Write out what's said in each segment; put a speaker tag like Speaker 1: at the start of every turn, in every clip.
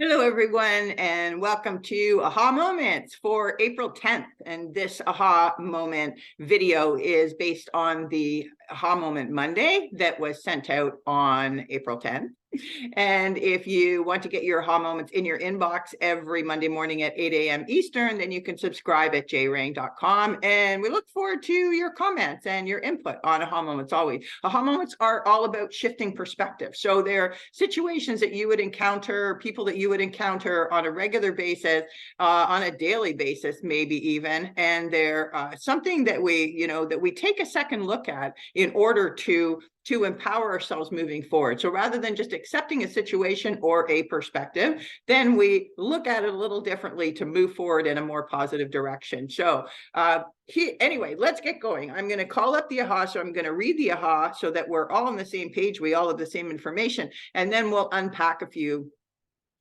Speaker 1: Hello, everyone, and welcome to Aha Moments for April 10th. And this Aha Moment video is based on the Aha Moment Monday that was sent out on April 10th. And if you want to get your aha moments in your inbox every Monday morning at 8 a.m. Eastern, then you can subscribe at jrang.com. And we look forward to your comments and your input on aha moments always. Aha moments are all about shifting perspective. So they're situations that you would encounter, people that you would encounter on a regular basis, on a daily basis, maybe even. And they're something that we take a second look at in order to empower ourselves moving forward. So rather than just accepting a situation or a perspective, then we look at it a little differently to move forward in a more positive direction. So anyway, let's get going. I'm going to call up the aha. So I'm going to read the aha so that we're all on the same page. We all have the same information, and then we'll unpack a few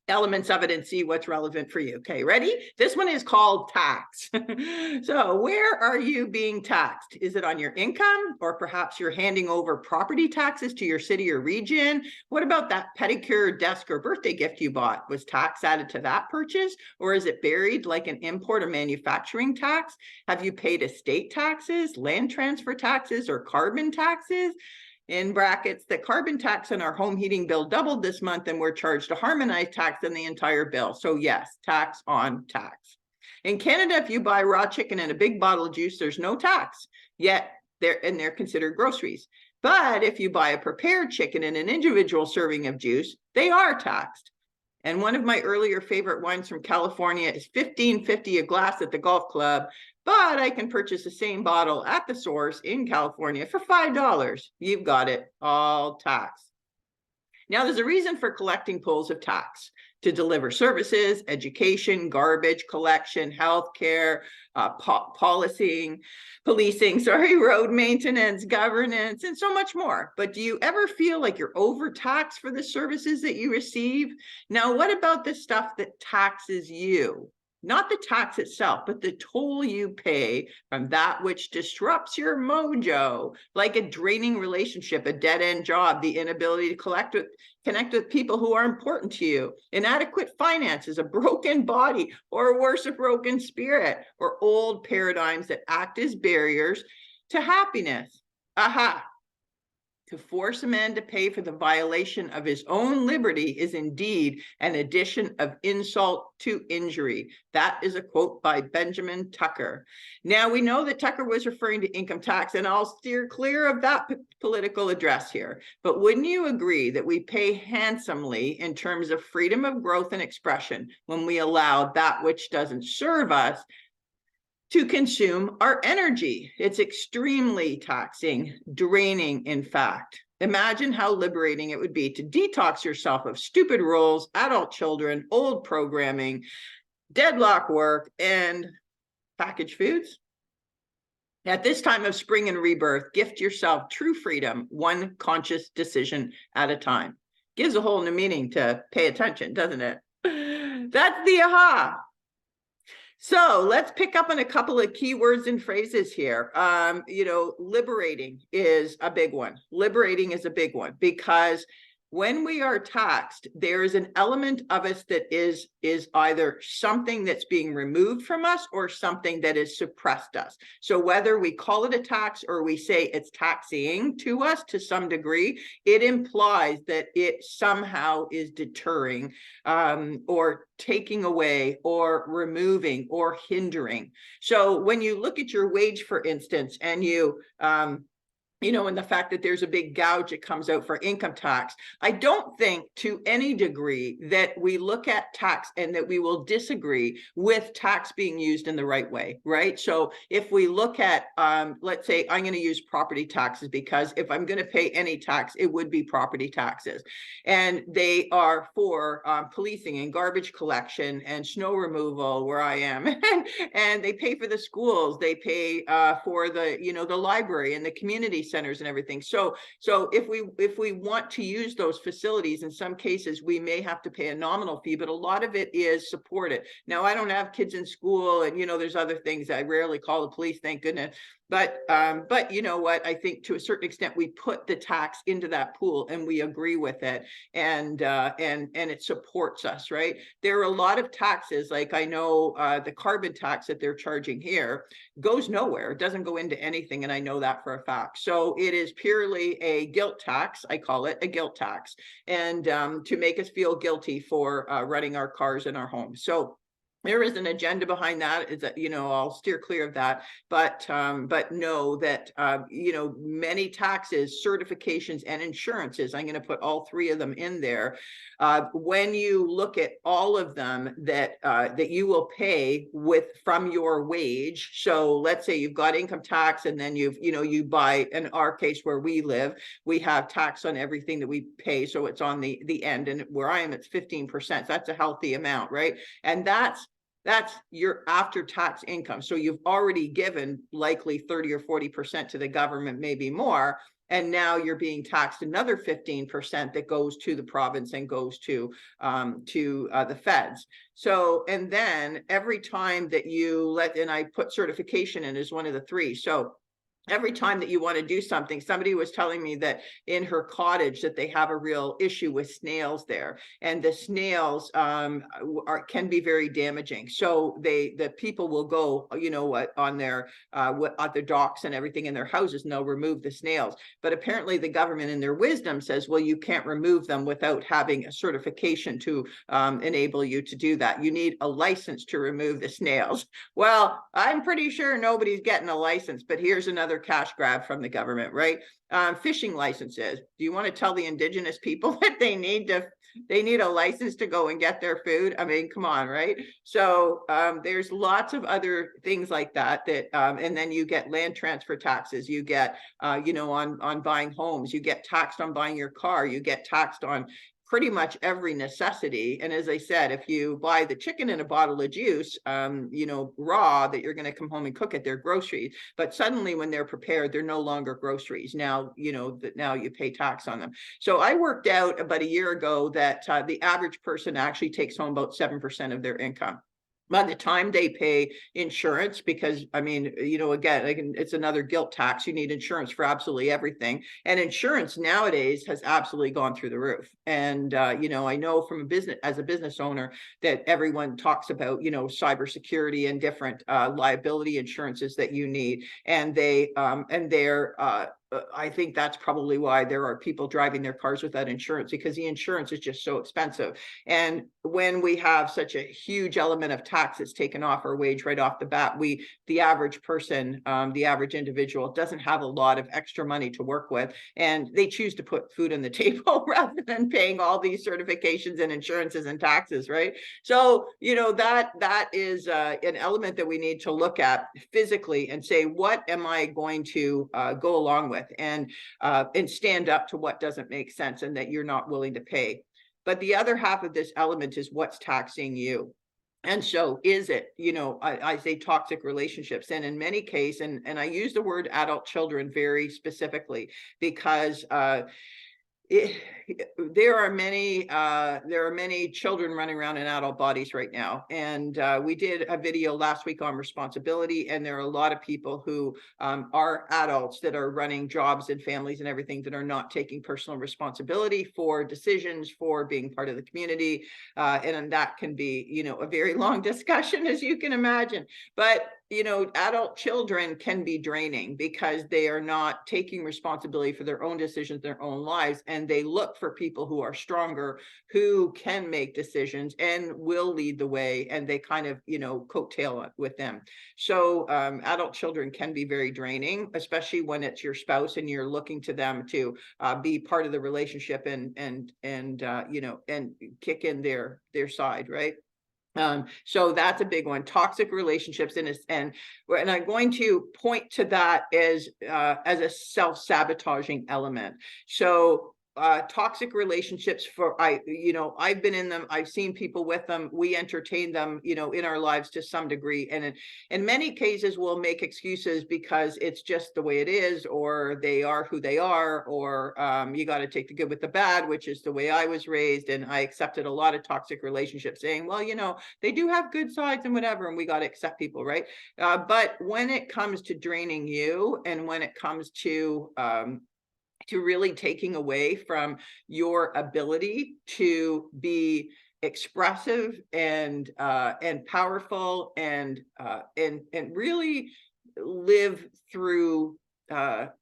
Speaker 1: elements of it and see what's relevant for you. Okay, ready? This one is called tax. So where are you being taxed? Is it on your income, or perhaps you're handing over property taxes to your city or region? What about that pedicure, desk, or birthday gift you bought? Was tax added to that purchase, or is it buried like an import or manufacturing tax? Have you paid estate taxes, land transfer taxes, or carbon taxes? In brackets, the carbon tax on our home heating bill doubled this month, and we're charged a harmonized tax on the entire bill. So yes, tax on tax. In Canada, if you buy raw chicken and a big bottle of juice, there's no tax, yet they're considered groceries. But if you buy a prepared chicken and an individual serving of juice, they are taxed. And one of my earlier favorite wines from California is $15.50 a glass at the golf club, but I can purchase the same bottle at the source in California for $5. You've got it, all tax. Now, there's a reason for collecting pools of tax: to deliver services, education, garbage collection, healthcare, policing, road maintenance, governance, and so much more. But do you ever feel like you're overtaxed for the services that you receive? Now, what about the stuff that taxes you? Not the tax itself, but the toll you pay from that which disrupts your mojo, like a draining relationship, a dead-end job, the inability to connect with people who are important to you, inadequate finances, a broken body, or worse, a broken spirit, or old paradigms that act as barriers to happiness. Aha! To force a man to pay for the violation of his own liberty is indeed an addition of insult to injury. That is a quote by Benjamin Tucker. Now, we know that Tucker was referring to income tax, and I'll steer clear of that political address here. But wouldn't you agree that we pay handsomely in terms of freedom of growth and expression when we allow that which doesn't serve us to consume our energy? It's extremely taxing, draining, in fact. Imagine how liberating it would be to detox yourself of stupid rules, adult children, old programming, deadlock work, and packaged foods. At this time of spring and rebirth, gift yourself true freedom, one conscious decision at a time. Gives a whole new meaning to pay attention, doesn't it? That's the aha. So let's pick up on a couple of keywords and phrases here. Liberating is a big one. Liberating is a big one because when we are taxed, there is an element of us that is either something that's being removed from us or something that has suppressed us. So whether we call it a tax or we say it's taxing to us to some degree, it implies that it somehow is deterring or taking away or removing or hindering. So when you look at your wage, for instance, and and the fact that there's a big gouge that comes out for income tax, I don't think to any degree that we look at tax and that we will disagree with tax being used in the right way, right? So if we look at, let's say I'm going to use property taxes, because if I'm going to pay any tax, it would be property taxes. And they are for policing and garbage collection and snow removal where I am. And they pay for the schools, they pay for the library and the community centers and everything. So if we want to use those facilities, in some cases we may have to pay a nominal fee, but a lot of it is supported. Now, I don't have kids in school, and there's other things. I rarely call the police, thank goodness. But you know what? I think to a certain extent, we put the tax into that pool and we agree with it, and it supports us, right? There are a lot of taxes, like I know the carbon tax that they're charging here goes nowhere. It doesn't go into anything, and I know that for a fact. So it is purely a guilt tax. I call it a guilt tax, and to make us feel guilty for running our cars in our homes. So there is an agenda behind that. Is that, you know, I'll steer clear of that, but know that you know, many taxes, certifications, and insurances, I'm going to put all three of them in there. When you look at all of them that that you will pay from your wage. So let's say you've got income tax, and then you buy, in our case where we live, we have tax on everything that we pay, so it's on the end, and where I am, it's 15%. That's a healthy amount, right? And that's your after-tax income. So you've already given likely 30 or 40% to the government, maybe more, and now you're being taxed another 15% that goes to the province and goes to the feds. So, and then every time that you and I put certification in as one of the three. So every time that you want to do something, somebody was telling me that in her cottage that they have a real issue with snails there, and the snails can be very damaging. So the people will go, you know what, on their at the docks and everything in their houses, and they'll remove the snails. But apparently the government in their wisdom says, well, you can't remove them without having a certification to enable you to do that. You need a license to remove the snails. Well, I'm pretty sure nobody's getting a license, but here's another cash grab from the government, right? Fishing licenses. Do you want to tell the indigenous people that they need a license to go and get their food? I mean, come on, right? So there's lots of other things like that and then you get land transfer taxes. You get you know, on buying homes. You get taxed on buying your car. You get taxed on pretty much every necessity. And as I said, if you buy the chicken in a bottle of juice, you know, raw, that you're going to come home and cook it, they're groceries. But suddenly when they're prepared, they're no longer groceries. Now, you know, that now you pay tax on them. So I worked out about a year ago that the average person actually takes home about 7% of their income. By the time they pay insurance, because I mean, you know, again, it's another guilt tax. You need insurance for absolutely everything. And insurance nowadays has absolutely gone through the roof. And, you know, I know from as a business owner that everyone talks about, you know, cybersecurity and different liability insurances that you need. And I think that's probably why there are people driving their cars without insurance, because the insurance is just so expensive. And when we have such a huge element of tax that's taken off our wage right off the bat, the average person, the average individual doesn't have a lot of extra money to work with, and they choose to put food on the table rather than paying all these certifications and insurances and taxes, right? So, you know, that is an element that we need to look at physically and say, what am I going to go along with? And stand up to what doesn't make sense and that you're not willing to pay. But the other half of this element is what's taxing you. And so is it, you know, I say toxic relationships, and in many cases, and I use the word adult children very specifically, because there are many children running around in adult bodies right now. And we did a video last week on responsibility, and there are a lot of people who are adults that are running jobs and families and everything that are not taking personal responsibility for decisions, for being part of the community. And that can be, you know, a very long discussion, as you can imagine. But you know, adult children can be draining because they are not taking responsibility for their own decisions, their own lives, and they look for people who are stronger, who can make decisions and will lead the way, and they kind of, you know, coattail with them. So adult children can be very draining, especially when it's your spouse and you're looking to them to be part of the relationship and you know, and kick in their side, right? So that's a big one. Toxic relationships, and I'm going to point to that as a self-sabotaging element. So toxic relationships I've been in them, I've seen people with them, we entertain them, in our lives to some degree. And in many cases we'll make excuses because it's just the way it is, or they are who they are, or you got to take the good with the bad, which is the way I was raised. And I accepted a lot of toxic relationships saying, well, they do have good sides and whatever, and we got to accept people, right? But when it comes to draining you, and when it comes to really taking away from your ability to be expressive and powerful and really live through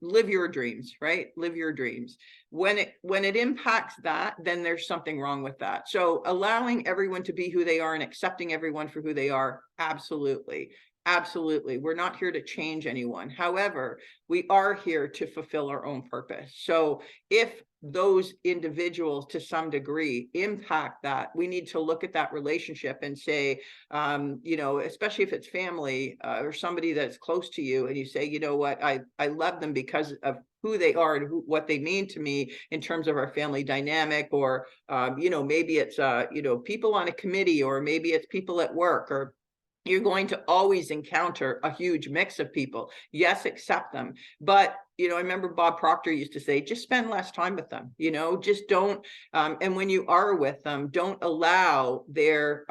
Speaker 1: live your dreams, right? Live your dreams. When it impacts that, then there's something wrong with that. So allowing everyone to be who they are and accepting everyone for who they are, absolutely. Absolutely. We're not here to change anyone. However, we are here to fulfill our own purpose. So if those individuals to some degree impact that, we need to look at that relationship and say, especially if it's family or somebody that's close to you, and you say, you know what, I love them because of who they are and what they mean to me in terms of our family dynamic, or maybe it's people on a committee, or maybe it's people at work, or you're going to always encounter a huge mix of people. Yes, accept them. But, I remember Bob Proctor used to say, just spend less time with them, just don't. And when you are with them, don't allow their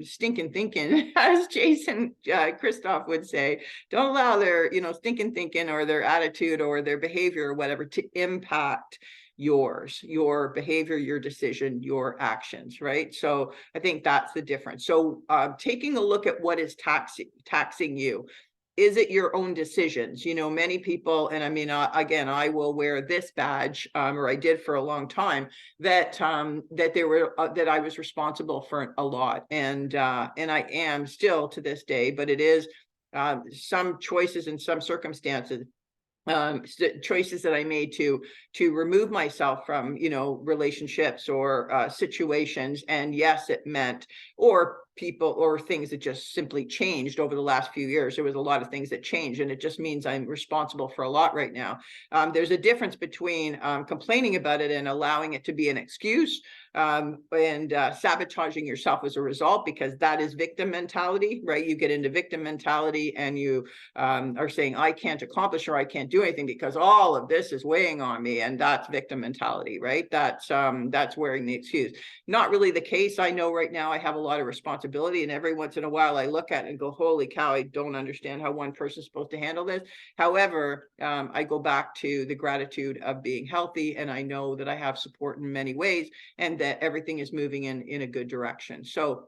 Speaker 1: stinking thinking, as Jason Christoph would say, don't allow their, stinking thinking or their attitude or their behavior or whatever to impact your behavior, your decision, your actions, right? So I think that's the difference. So taking a look at what is taxing you. Is it your own decisions? Many people, and I mean, again, I will wear this badge, or I did for a long time, that I was responsible for a lot, and I am still to this day. But it is some choices in some circumstances, choices that I made to remove myself from, relationships or situations. And yes, it meant, or people or things that just simply changed over the last few years. There was a lot of things that changed, and it just means I'm responsible for a lot right now. There's a difference between complaining about it and allowing it to be an excuse, and sabotaging yourself as a result, because that is victim mentality, right? You get into victim mentality and you are saying, I can't accomplish, or I can't do anything because all of this is weighing on me. And that's victim mentality, right? That's wearing the excuse. Not really the case. I know right now I have a lot of responsibility, and every once in a while I look at it and go, holy cow, I don't understand how one person's supposed to handle this. However, I go back to the gratitude of being healthy, and I know that I have support in many ways, and that everything is moving in a good direction. So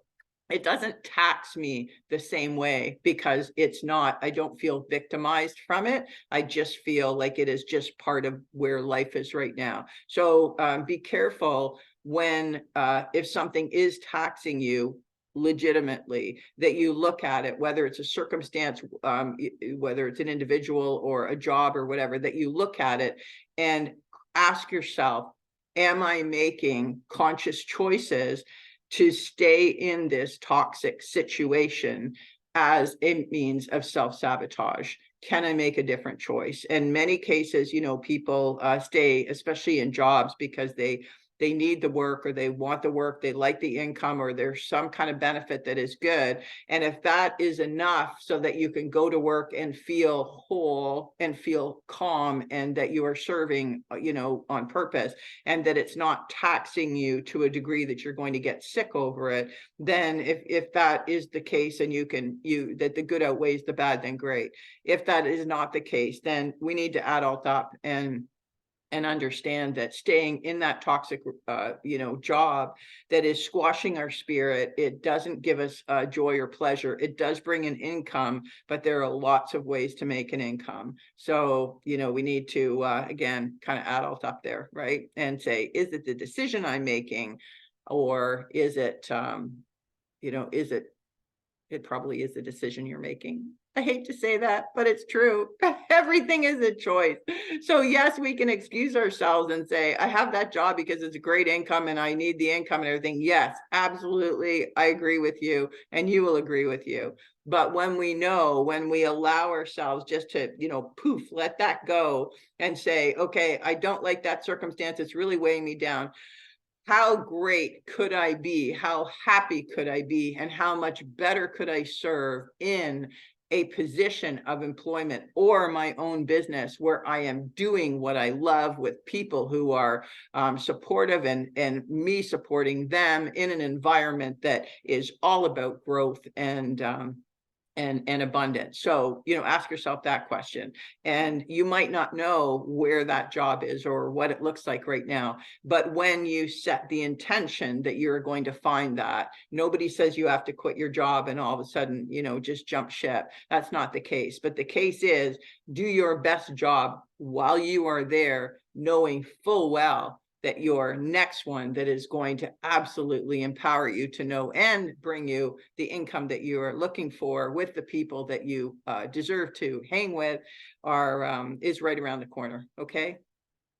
Speaker 1: it doesn't tax me the same way, because I don't feel victimized from it. I just feel like it is just part of where life is right now. So be careful when, if something is taxing you legitimately, that you look at it, whether it's a circumstance, whether it's an individual or a job or whatever, that you look at it and ask yourself, am I making conscious choices to stay in this toxic situation as a means of self-sabotage? Can I make a different choice? In many cases, people stay, especially in jobs, because they need the work, or they want the work, they like the income, or there's some kind of benefit that is good. And if that is enough so that you can go to work and feel whole and feel calm, and that you are serving, on purpose, and that it's not taxing you to a degree that you're going to get sick over it, then if that is the case, and that the good outweighs the bad, then great. If that is not the case, then we need to adult up and understand that staying in that toxic, job that is squashing our spirit, it doesn't give us joy or pleasure. It does bring an income, but there are lots of ways to make an income. So, we need to, again, kind of adult up there, right? And say, is it the decision I'm making, or is it, it probably is the decision you're making. I hate to say that, but it's true. Everything is a choice. So yes, we can excuse ourselves and say, I have that job because it's a great income and I need the income and everything. Yes, absolutely. I agree with you, and you will agree with you. But when we know, when we allow ourselves just to, poof, let that go and say, okay, I don't like that circumstance. It's really weighing me down. How great could I be? How happy could I be? And how much better could I serve in a position of employment or my own business where I am doing what I love with people who are supportive, and me supporting them in an environment that is all about growth and abundance. So, ask yourself that question. And you might not know where that job is or what it looks like right now. But when you set the intention that you're going to find that, nobody says you have to quit your job and all of a sudden, just jump ship. That's not the case. But the case is, do your best job while you are there, knowing full well that your next one that is going to absolutely empower you to know and bring you the income that you are looking for with the people that you deserve to hang with is right around the corner. Okay.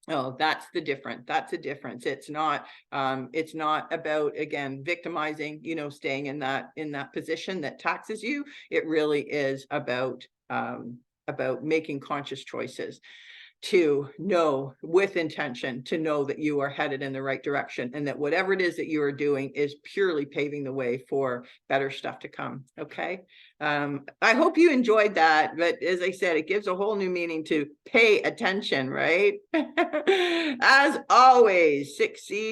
Speaker 1: Oh, that's the difference. That's a difference. It's not about, again, victimizing, staying in that position that taxes you. It really is about making conscious choices to know with intention, to know that you are headed in the right direction and that whatever it is that you are doing is purely paving the way for better stuff to come. Okay. I hope you enjoyed that, but as I said, it gives a whole new meaning to pay attention, right? As always, succeed